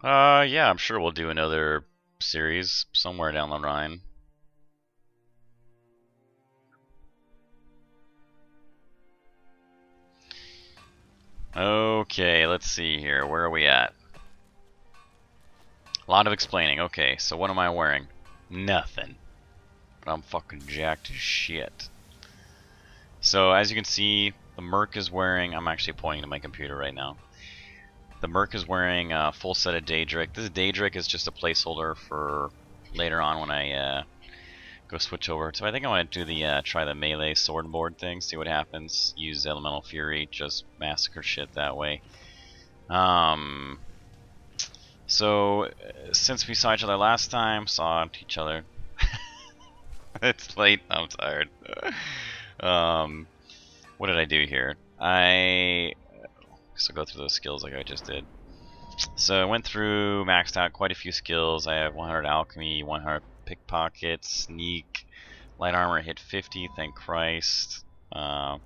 Yeah, I'm sure we'll do another series somewhere down the line. Okay, let's see here. Where are we at? A lot of explaining. Okay, so what am I wearing? Nothing. But I'm fucking jacked as shit. So as you can see, the Merc is wearing... I'm actually pointing to my computer right now. The Merc is wearing a full set of Daedric. This Daedric is just a placeholder for later on when I go switch over. So I think I want to do the try the melee sword and board thing, see what happens. Use Elemental Fury, just massacre shit that way. So since we saw each other last time, it's late. I'm tired. What did I do here? So go through those skills like I just did. So I went through, maxed out quite a few skills. I have 100 Alchemy, 100 Pickpocket, Sneak, Light Armor hit 50, thank Christ. That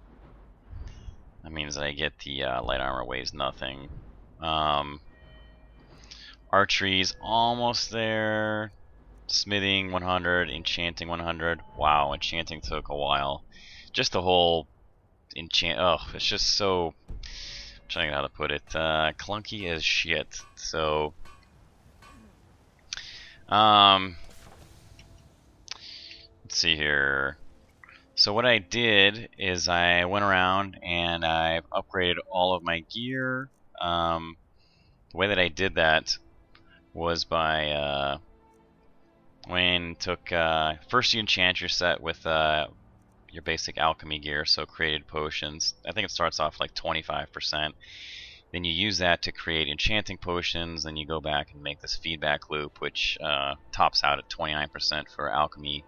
means that I get the Light Armor weighs nothing. Archery's almost there. Smithing 100, Enchanting 100. Wow, Enchanting took a while. Just the whole enchant. Oh, it's just so... I'm trying to how to put it. Clunky as shit. So, let's see here. So what I did is I went around and I've upgraded all of my gear. The way that I did that was by first you enchant your set with your basic alchemy gear, so created potions. I think it starts off like 25%. Then you use that to create enchanting potions, then you go back and make this feedback loop, which tops out at 29% for alchemy.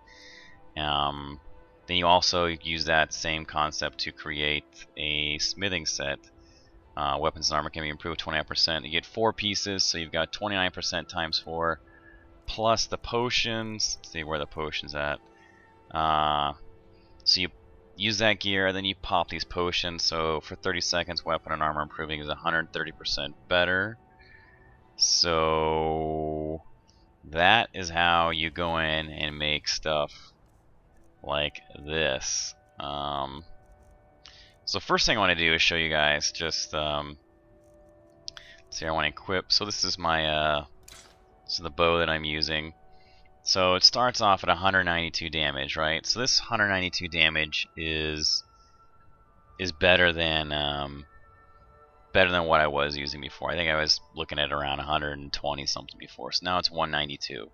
Then you also use that same concept to create a smithing set. Weapons and armor can be improved 29%. You get 4 pieces, so you've got 29% times 4, plus the potions. Let's see where the potions at. So you use that gear, then you pop these potions. So for 30 seconds, weapon and armor improving is 130% better. So that is how you go in and make stuff like this. So first thing I want to do is show you guys just let's see, I want to equip. So this is my this is the bow that I'm using. So it starts off at 192 damage, right? So this 192 damage is better than what I was using before. I think I was looking at around 120 something before. So now it's 192.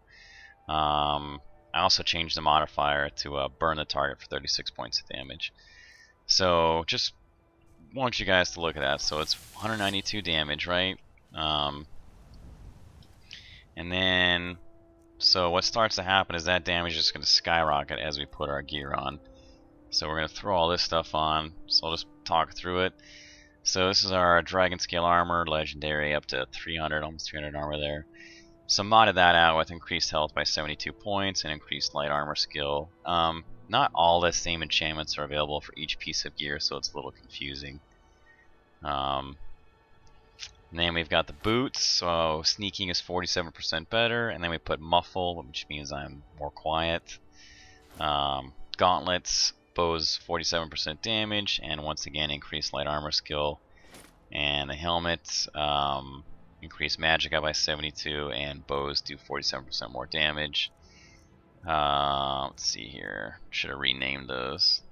I also changed the modifier to burn the target for 36 points of damage. So just want you guys to look at that. So it's 192 damage, right? And then, so what starts to happen is that damage is going to skyrocket as we put our gear on. So we're going to throw all this stuff on. So I'll just talk through it. So this is our Dragon Scale Armor, Legendary, up to 300, almost 300 armor there. So modded that out with increased health by 72 points and increased light armor skill. Not all the same enchantments are available for each piece of gear, so it's a little confusing. And then we've got the boots, so sneaking is 47% better, and then we put muffle, which means I'm more quiet. Gauntlets, bows 47% damage, and once again increased light armor skill. And the helmet, increased magicka by 72, and bows do 47% more damage. Let's see here. Should have renamed those.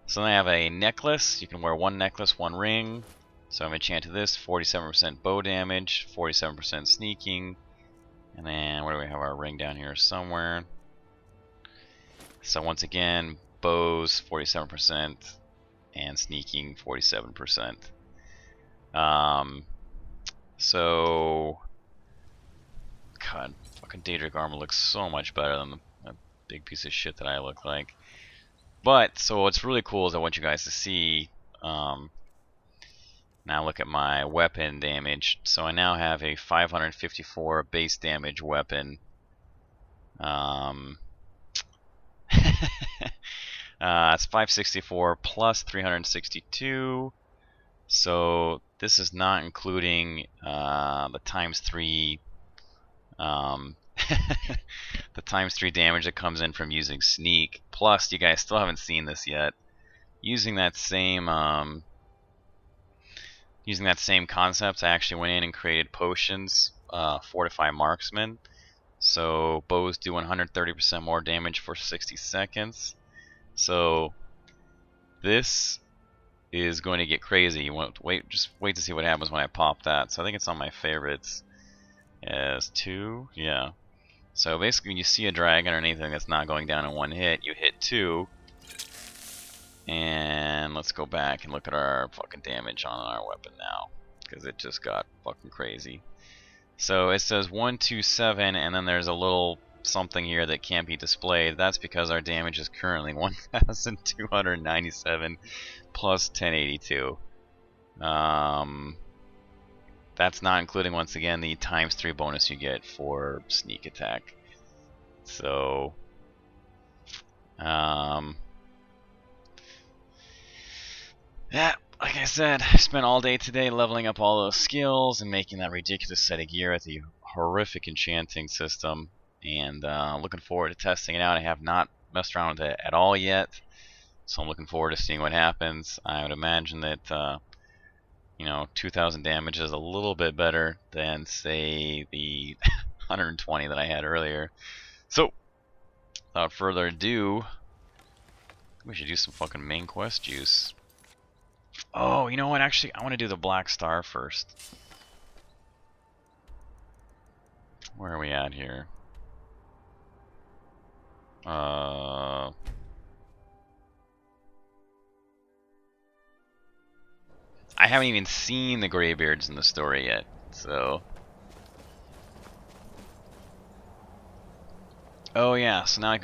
So then I have a necklace. You can wear one necklace, one ring. So I'm enchanted this. 47% bow damage, 47% sneaking. And then where do we have our ring down here somewhere? So once again, bows 47% and sneaking 47%. So God, fucking Daedric armor looks so much better than the big piece of shit that I look like. But, so what's really cool is I want you guys to see, now look at my weapon damage. So I now have a 554 base damage weapon. It's 564 plus 362. So this is not including the ×3 the ×3 damage that comes in from using sneak. Plus, you guys still haven't seen this yet. Using that same concept, I actually went in and created potions, Fortify Marksman. So bows do 130% more damage for 60 seconds. So this is going to get crazy. You won't just wait to see what happens when I pop that. So I think it's on my favorites as 2. Yeah. So basically, when you see a dragon or anything that's not going down in one hit, you hit 2. And let's go back and look at our fucking damage on our weapon now, because it just got fucking crazy. So it says 127, and then there's a little something here that can't be displayed. That's because our damage is currently 1,297 plus 1082. That's not including, once again, the ×3 bonus you get for sneak attack. So, yeah, like I said, I spent all day today leveling up all those skills and making that ridiculous set of gear with the horrific enchanting system, and looking forward to testing it out. I have not messed around with it at all yet, so I'm looking forward to seeing what happens. I would imagine that 2,000 damage is a little bit better than, say, the 120 that I had earlier. So, without further ado, we should do some fucking main quest juice. Oh, you know what? Actually, I want to do the Black Star first. Where are we at here? I haven't even seen the Greybeards in the story yet, so... Oh yeah, so now I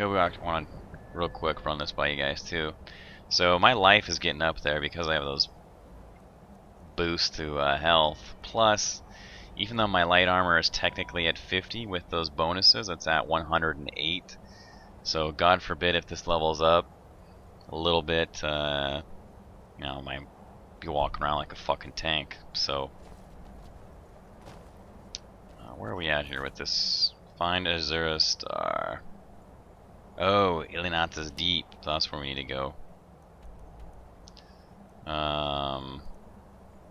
want to real quick run this by you guys too. So my life is getting up there because I have those boosts to health. Plus, even though my light armor is technically at 50 with those bonuses, it's at 108. So God forbid if this levels up a little bit, I might be walking around like a fucking tank. So, where are we at here with this? Find Azura Star. Oh, Ilinata's Deep. That's where we need to go.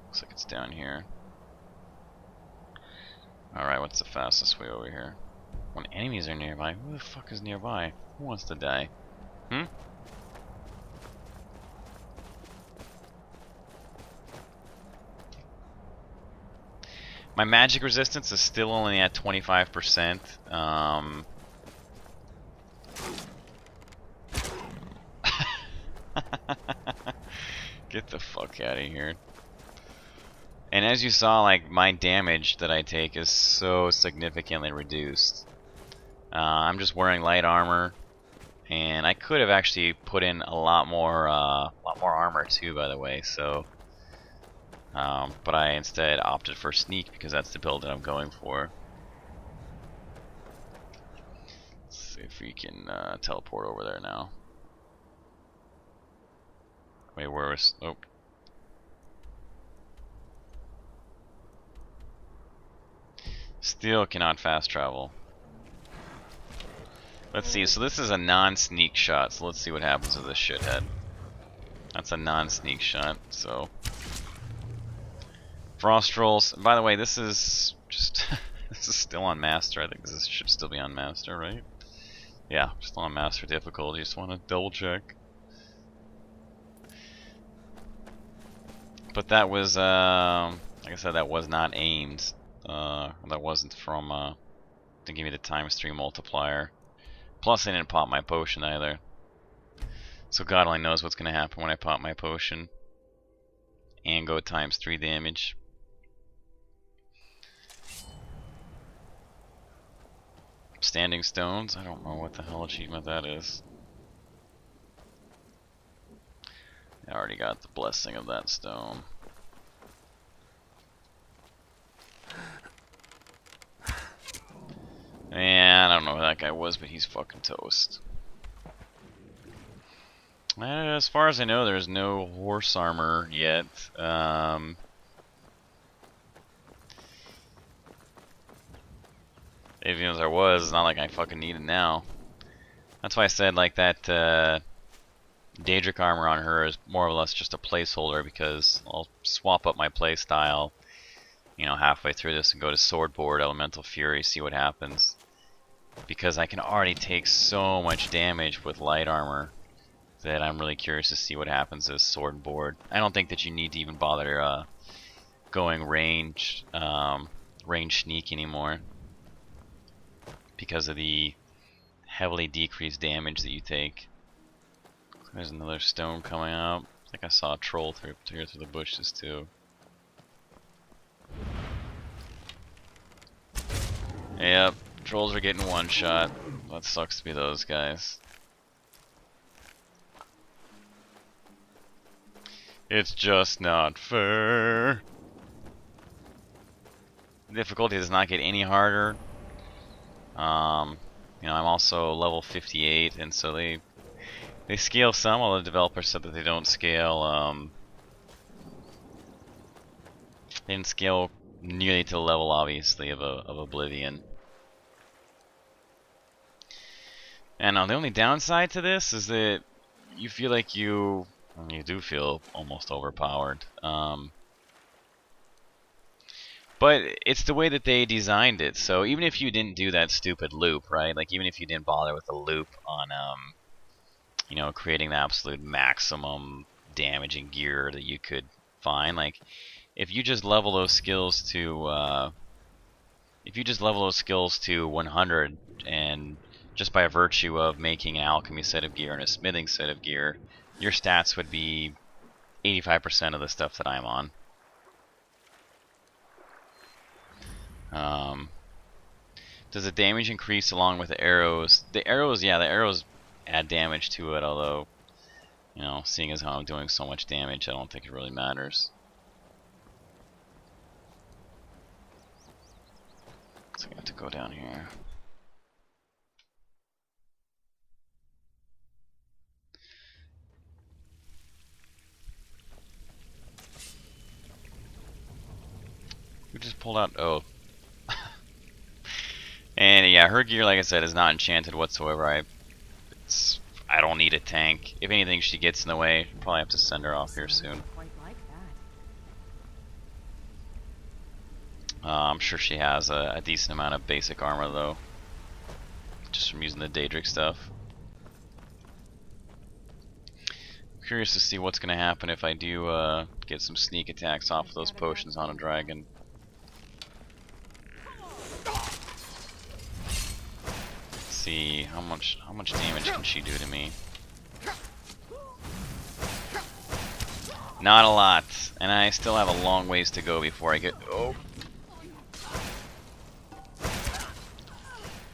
Looks like it's down here. Alright, what's the fastest way over here? When enemies are nearby, who the fuck is nearby? Who wants to die? My magic resistance is still only at 25%. Get the fuck out of here. And as you saw, like, my damage that I take is so significantly reduced. I'm just wearing light armor, and I could have actually put in a lot more armor too, by the way. So, but I instead opted for sneak because that's the build that I'm going for. Let's see if we can teleport over there now. Wait, where was? Oh. Still cannot fast travel. Let's see, so this is a non-sneak shot, so let's see what happens with this shithead. That's a non-sneak shot, so... Frost rolls. By the way, this is just... this is still on Master. I think this should still be on Master, right? Yeah, still on Master difficulty. Just want to double check. But that was, like I said, that was not aimed. That wasn't from, to give me the ×3 multiplier. Plus, I didn't pop my potion either. So God only knows what's going to happen when I pop my potion. And go ×3 damage. Standing stones? I don't know what the hell achievement that is. I already got the blessing of that stone. And I don't know who that guy was, but he's fucking toast. As far as I know, there's no horse armor yet. Even as there was, it's not like I fucking need it now. That's why I said like that Daedric armor on her is more or less just a placeholder, because I'll swap up my playstyle, you know, halfway through this and go to Swordboard, Elemental Fury, see what happens. Because I can already take so much damage with light armor that I'm really curious to see what happens as Swordboard. I don't think that you need to even bother going range sneak anymore, because of the heavily decreased damage that you take. There's another stone coming up. I think I saw a troll through the bushes too. Yep, trolls are getting one shot. That sucks to be those guys. It's just not fair. The difficulty does not get any harder. You know, I'm also level 58, and so they scale some, although the developers said that they don't scale, they didn't scale nearly to the level, obviously, of Oblivion. And the only downside to this is that you feel like you do feel almost overpowered. But it's the way that they designed it, so even if you didn't do that stupid loop, right? Like, even if you didn't bother with the loop on, you know, creating the absolute maximum damaging gear that you could find, like, if you just level those skills to 100, and just by virtue of making an alchemy set of gear and a smithing set of gear, your stats would be 85% of the stuff that I'm on. Does the damage increase along with the arrows? The arrows, yeah, the arrows add damage to it, although, you know, seeing as how I'm doing so much damage, I don't think it really matters. So I have to go down here. We just pulled out, oh. And yeah, her gear, like I said, is not enchanted whatsoever. I don't need a tank. If anything, she gets in the way. I'll probably have to send her off here soon. I'm sure she has a decent amount of basic armor, though, just from using the Daedric stuff. I'm curious to see what's going to happen if I do get some sneak attacks off of those potions on a dragon. See how much damage can she do to me? Not a lot, and I still have a long ways to go before I get. Oh.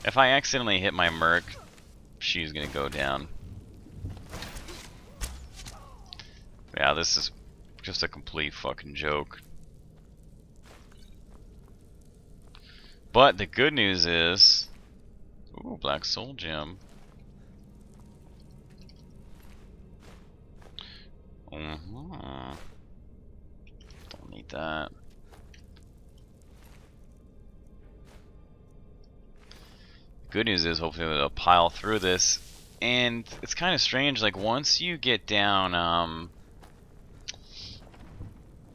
If I accidentally hit my merc, she's gonna go down. Yeah, this is just a complete fucking joke. But the good news is, ooh, Black Soul Gem. Don't need that. Good news is hopefully it'll pile through this, and it's kind of strange. Like, once you get down,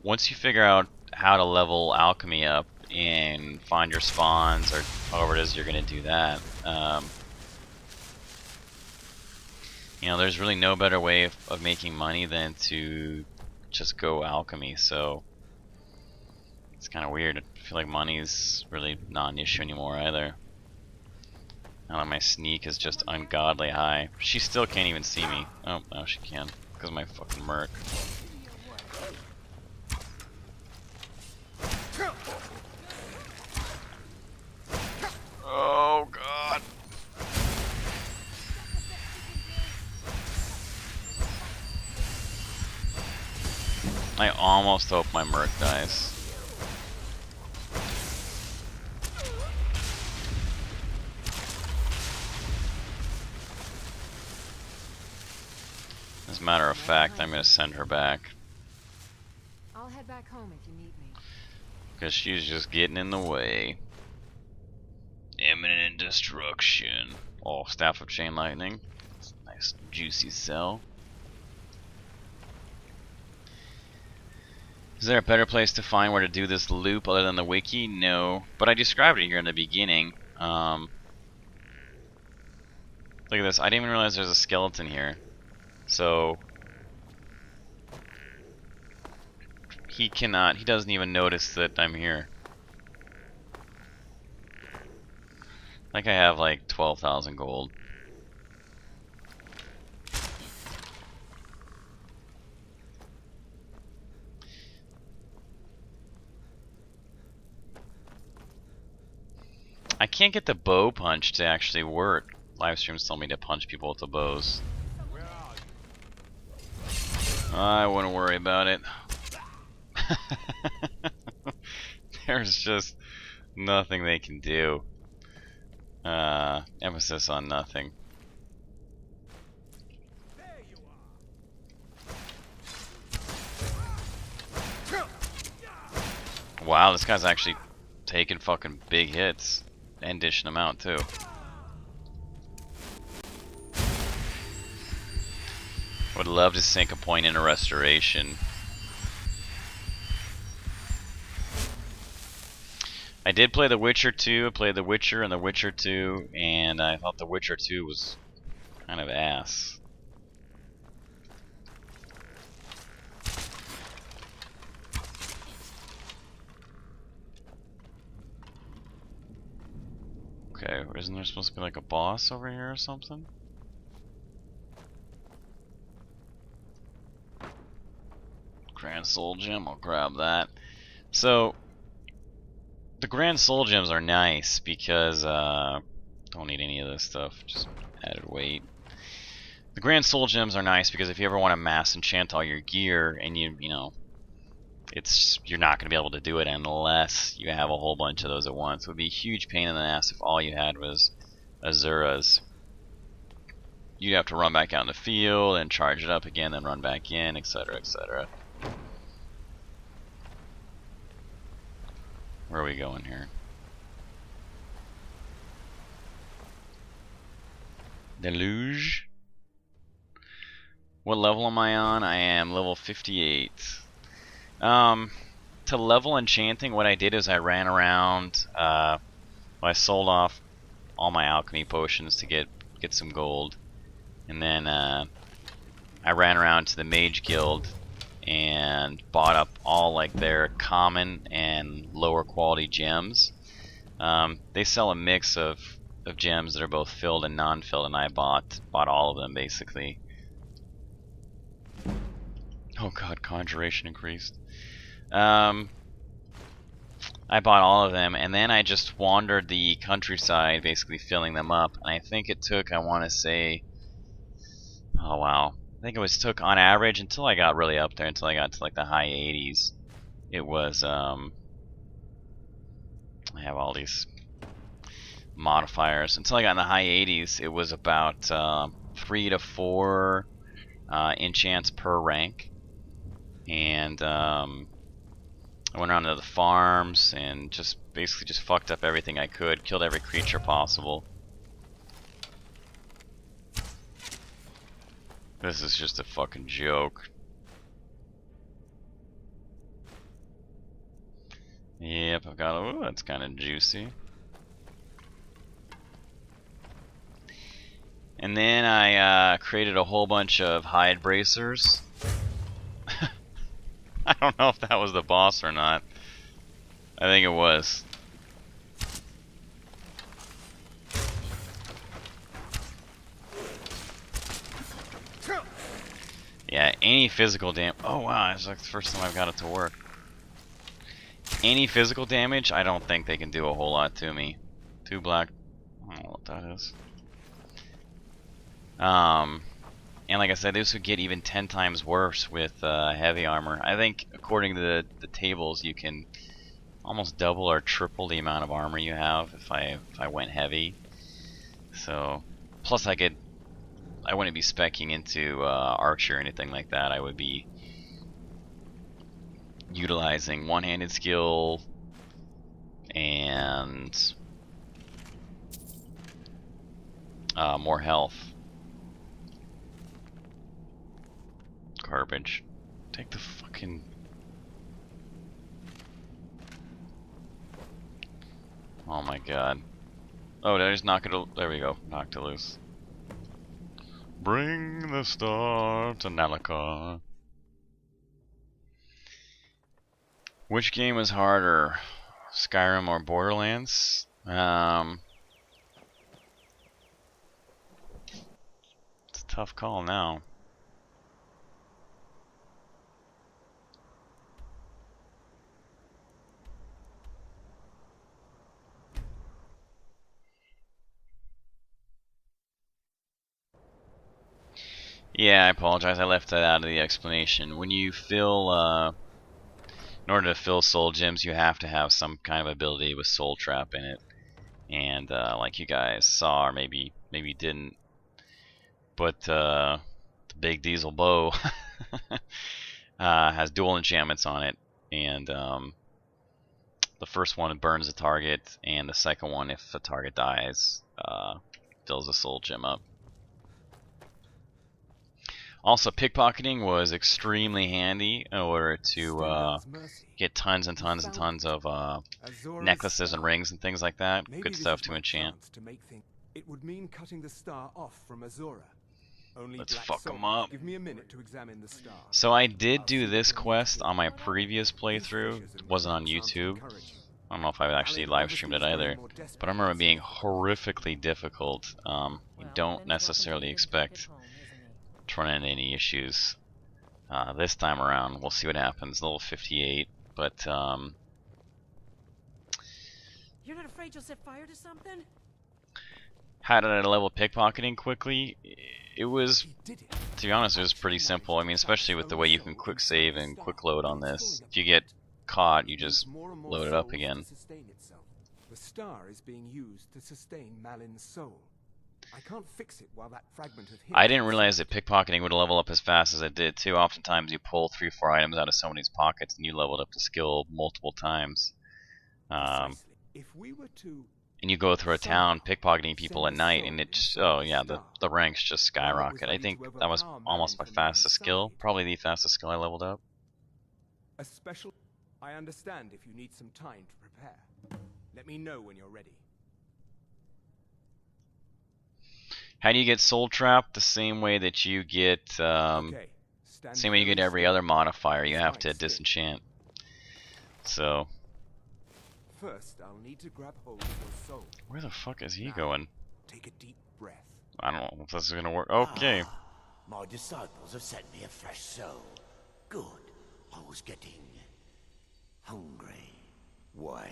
once you figure out how to level alchemy up and find your spawns, or however it is you're gonna do that, you know, there's really no better way of making money than to just go alchemy. So it's kind of weird. I feel like money's really not an issue anymore either. Now that my sneak is just ungodly high. She still can't even see me. Oh, now she can, because of my fucking merc. Oh god. I almost hope my merc dies. As a matter of fact, I'm gonna send her back. I'll head back home if you need me. Because she's just getting in the way. Imminent destruction. Oh, Staff of Chain Lightning. Nice juicy cell. Is there a better place to find where to do this loop other than the wiki? No, but I described it here in the beginning. Look at this. I didn't even realize there's a skeleton here. So he doesn't even notice that I'm here. Like I have like 12,000 gold. I can't get the bow punch to actually work. Live streams tell me to punch people with the bows. I wouldn't worry about it. There's just nothing they can do. Emphasis on nothing. Wow, this guy's actually taking fucking big hits and dishing them out too. Would love to sink a point into restoration. I did play The Witcher 2, I played The Witcher and The Witcher 2, and I thought The Witcher 2 was kind of ass. Okay, isn't there supposed to be like a boss over here or something? Grand Soul Gem, I'll grab that. So, the Grand Soul Gems are nice because, don't need any of this stuff, just added weight. The Grand Soul Gems are nice because if you ever want to mass enchant all your gear and you know, you're not going to be able to do it unless you have a whole bunch of those at once. It would be a huge pain in the ass if all you had was Azuras. You'd have to run back out in the field and charge it up again, then run back in, etc., etc. Where are we going here? Deluge? What level am I on? I am level 58. To level Enchanting, what I did is I ran around, I sold off all my alchemy potions to get some gold. And then I ran around to the Mage Guild and bought up all like their common and lower quality gems. They sell a mix of gems that are both filled and non-filled, and I bought all of them basically. Oh god, conjuration increased. I bought all of them, and then I just wandered the countryside, basically filling them up. And I think it took, I want to say, oh wow, I think it took on average until I got really up there, until I got to like the high 80s. It was, I have all these modifiers. Until I got in the high 80s, it was about 3 to 4 enchants per rank. And I went around to the farms and just basically just fucked up everything I could, killed every creature possible. This is just a fucking joke. Yep, I've got, ooh, that's kind of juicy. And then I created a whole bunch of hide bracers. I don't know if that was the boss or not. I think it was. Yeah, any physical damage. Oh wow, it's like the first time I've got it to work. Any physical damage, I don't think they can do a whole lot to me. 2 black. I don't know what that is. And like I said, this would get even 10 times worse with heavy armor. I think according to the tables, you can almost double or triple the amount of armor you have if I went heavy. So, plus I wouldn't be speccing into archer or anything like that. I would be utilizing one-handed skill and more health. Garbage. Take the fucking... Oh my god. Oh, did I just knock it? There we go. Knocked it loose. Bring the star to Nalaka. Which game is harder, Skyrim or Borderlands? It's a tough call now. Yeah, I apologize. I left that out of the explanation. When you fill, in order to fill soul gems, you have to have some kind of ability with soul trap in it. And like you guys saw, or maybe didn't, but the big diesel bow has dual enchantments on it, and the first one burns a target, and the second one, if the target dies, fills a soul gem up. Also, pickpocketing was extremely handy in order to get tons and tons and tons of necklaces and rings and things like that. Good stuff to enchant. It would mean cutting the star off from Azura. Let's fuck them up. Give me a minute to examine the star. So I did do this quest on my previous playthrough. It wasn't on YouTube. I don't know if I actually live streamed it either, but I remember it being horrifically difficult. You don't necessarily expect to run into any issues this time around. We'll see what happens. Level 58, but You're not afraid you'll set fire to something? how did I level pickpocketing quickly? It was, to be honest, it was pretty simple. I mean, especially with the way you can quick save and quick load on this. If you get caught, you just load it up again. The star is being used to sustain Malin's soul. I can't fix it while that fragment of I didn't realize that pickpocketing would level up as fast as it did too. Oftentimes you pull 3 or 4 items out of somebody's pockets and you leveled up the skill multiple times. If we were to and you go through a town pickpocketing people at night, and it just, oh yeah, the ranks just skyrocket. I think that was almost my fastest skill, probably the fastest skill I leveled up. A special. I understand if you need some time to prepare. Let me know when you're ready. How do you get soul trap? The same way that you get, same way you get every other modifier. You have to disenchant. So. First, I'll need to grab hold of your soul. Where the fuck is he going? Take a deep breath. I don't know if this is gonna work. Okay. My disciples have sent me a fresh soul. Good. I was getting hungry. Why?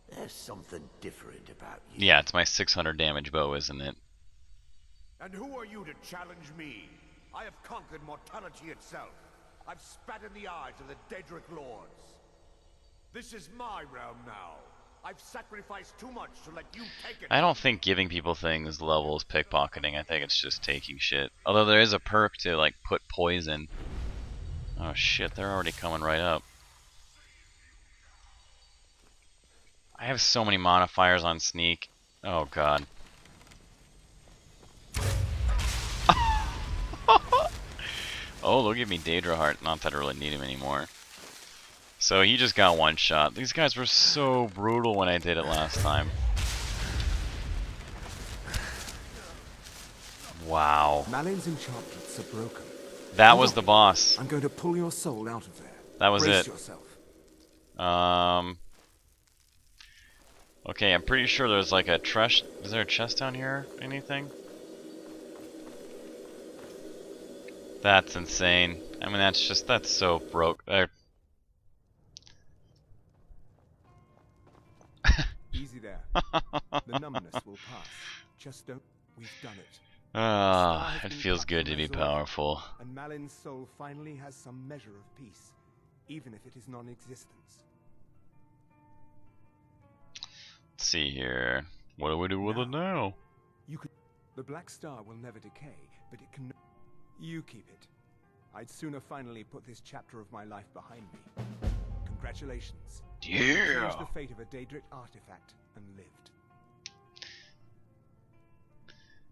There's something different about you. Yeah, it's my 600 damage bow, isn't it? And who are you to challenge me? I have conquered mortality itself. I've spat in the eyes of the Daedric Lords. This is my realm now. I've sacrificed too much to let you take it. I don't think giving people things levels pickpocketing. I think it's just taking shit. Although there is a perk to like put poison. Oh shit, they're already coming right up. I have so many modifiers on sneak. Oh god. Oh, look at me, Daedra Heart. Not that I really need him anymore. So he just got one shot. These guys were so brutal when I did it last time. Wow. Malin's enchantments are broken. That was the boss. I'm going to pull your soul out of there. That was Brace it. yourself. Okay, I'm pretty sure there's like a chest. Is there a chest down here? Anything? That's insane. I mean, that's so broke. Easy there. The numbness will pass. Just don't. We've done it. Ah, it feels good to be powerful. And Malin's soul finally has some measure of peace, even if it is non-existence. Let's see here. What do we do with it now? You could. The black star will never decay, but it can. You keep it. I'd sooner finally put this chapter of my life behind me. Congratulations. Yeah. You changed the fate of a Daedric artifact and lived.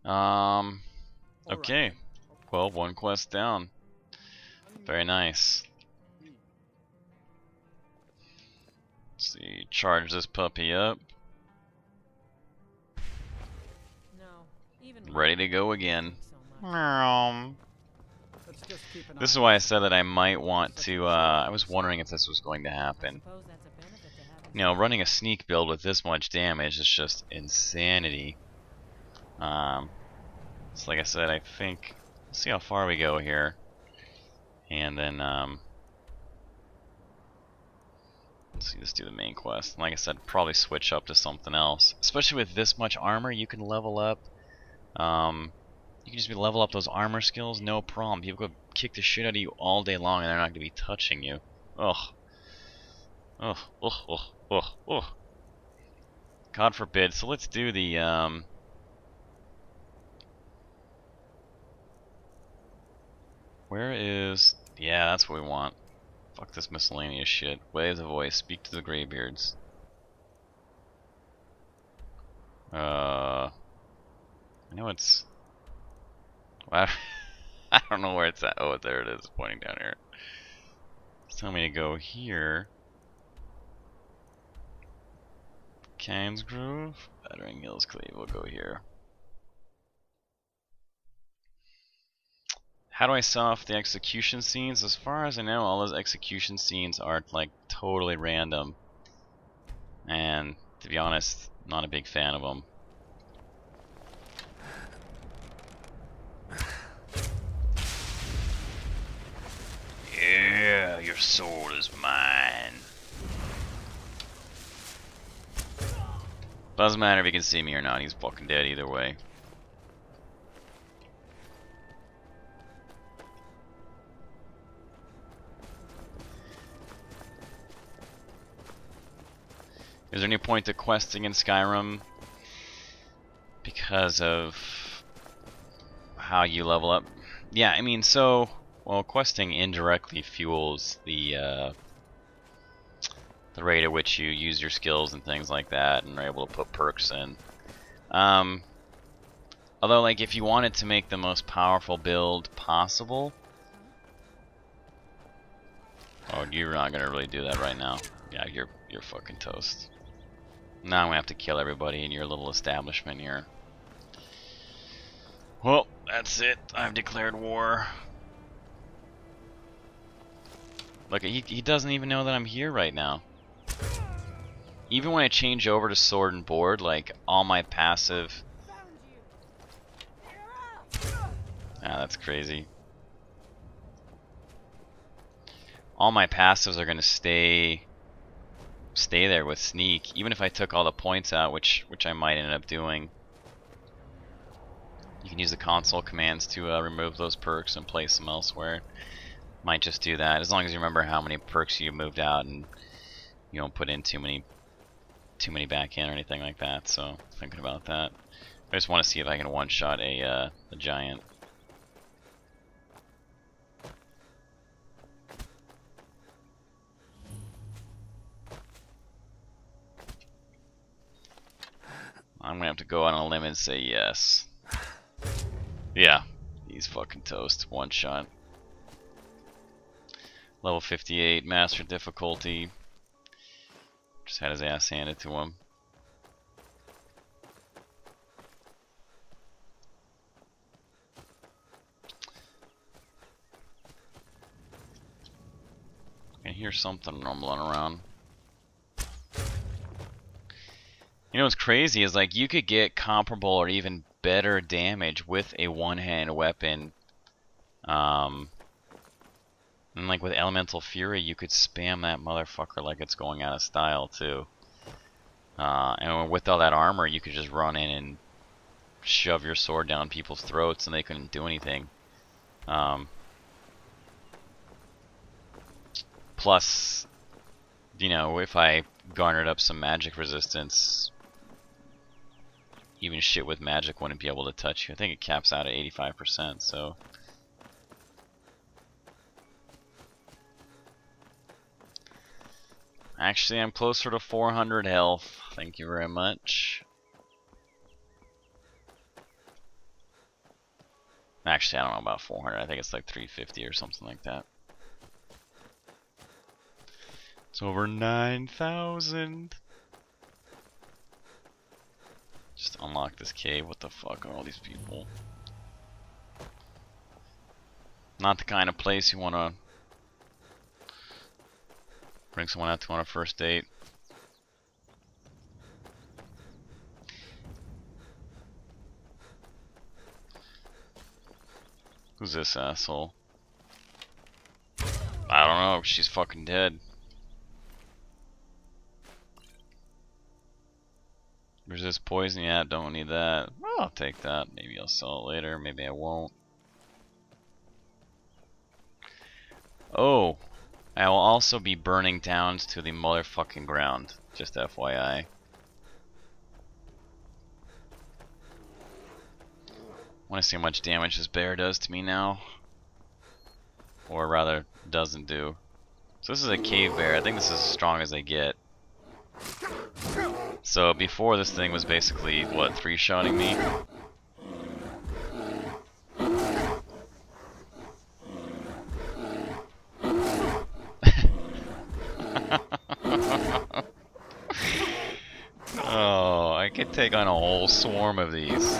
Okay. Well, one quest down. Very nice. Let's see, charge this puppy up. No, even Ready to go again. so much. Let's just keep an This is eye why on I said that I might want to, I was wondering if this was going to happen. Suppose that's a benefit to having You know, running a sneak build with this much damage is just insanity. So like I said, I think, let's see how far we go here. And then, let's see, let's do the main quest. Like I said, probably switch up to something else. Especially with this much armor, you can level up. You can just level up those armor skills, no problem. People could kick the shit out of you all day long, and they're not going to be touching you. Ugh. Ugh. Ugh. Ugh. Ugh. Ugh. God forbid. So let's do the Where is? Yeah, that's what we want. Fuck this miscellaneous shit. Waves of voice. Speak to the graybeards. I know it's. I don't know where it's at. Oh, there it is, pointing down here. It's telling me to go here. Cairns Grove, Battering Hills Cleave. We'll go here. How do I saw off the execution scenes? As far as I know, all those execution scenes are like totally random. And to be honest, not a big fan of them. Yeah, your soul is mine. Doesn't matter if he can see me or not, he's fucking dead either way. Is there any point to questing in Skyrim because of how you level up? Yeah, I mean, so, well, questing indirectly fuels the rate at which you use your skills and things like that, and are able to put perks in. Although, like, if you wanted to make the most powerful build possible, oh, you're not gonna really do that right now. Yeah, you're fucking toast. Now I'm gonna have to kill everybody in your little establishment here. Well, that's it. I've declared war. Look, he doesn't even know that I'm here right now. Even when I change over to sword and board, like, all my passive... Ah, that's crazy. All my passives are gonna stay there with sneak, even if I took all the points out, which I might end up doing. You can use the console commands to remove those perks and place them elsewhere. Might just do that, as long as you remember how many perks you moved out and you don't put in too many back in or anything like that. So thinking about that. I just want to see if I can one-shot a giant. I'm gonna have to go on a limb and say yes. Yeah, he's fucking toast. One shot. Level 58, master difficulty. Just had his ass handed to him. I can hear something rumbling around. You know what's crazy is, like, you could get comparable or even better damage with a one-hand weapon. And like with Elemental Fury, you could spam that motherfucker like it's going out of style too. And with all that armor, you could just run in and shove your sword down people's throats and they couldn't do anything. Plus, you know, if I garnered up some magic resistance, even shit with magic wouldn't be able to touch you. I think it caps out at 85%, so... Actually, I'm closer to 400 health. Thank you very much. Actually, I don't know about 400. I think it's like 350 or something like that. It's over 9,000. Just unlock this cave. What the fuck are all these people? Not the kind of place you want to bring someone out to on a first date. Who's this asshole? I don't know. She's fucking dead. Resist poison? Yeah, don't need that. Well, I'll take that. Maybe I'll sell it later. Maybe I won't. Oh, I will also be burning towns to the motherfucking ground. Just FYI. Want to see how much damage this bear does to me now. Or rather, doesn't do. So this is a cave bear. I think this is as strong as they get. So before, this thing was basically, what, 3-shotting me? Oh, I could take on a whole swarm of these.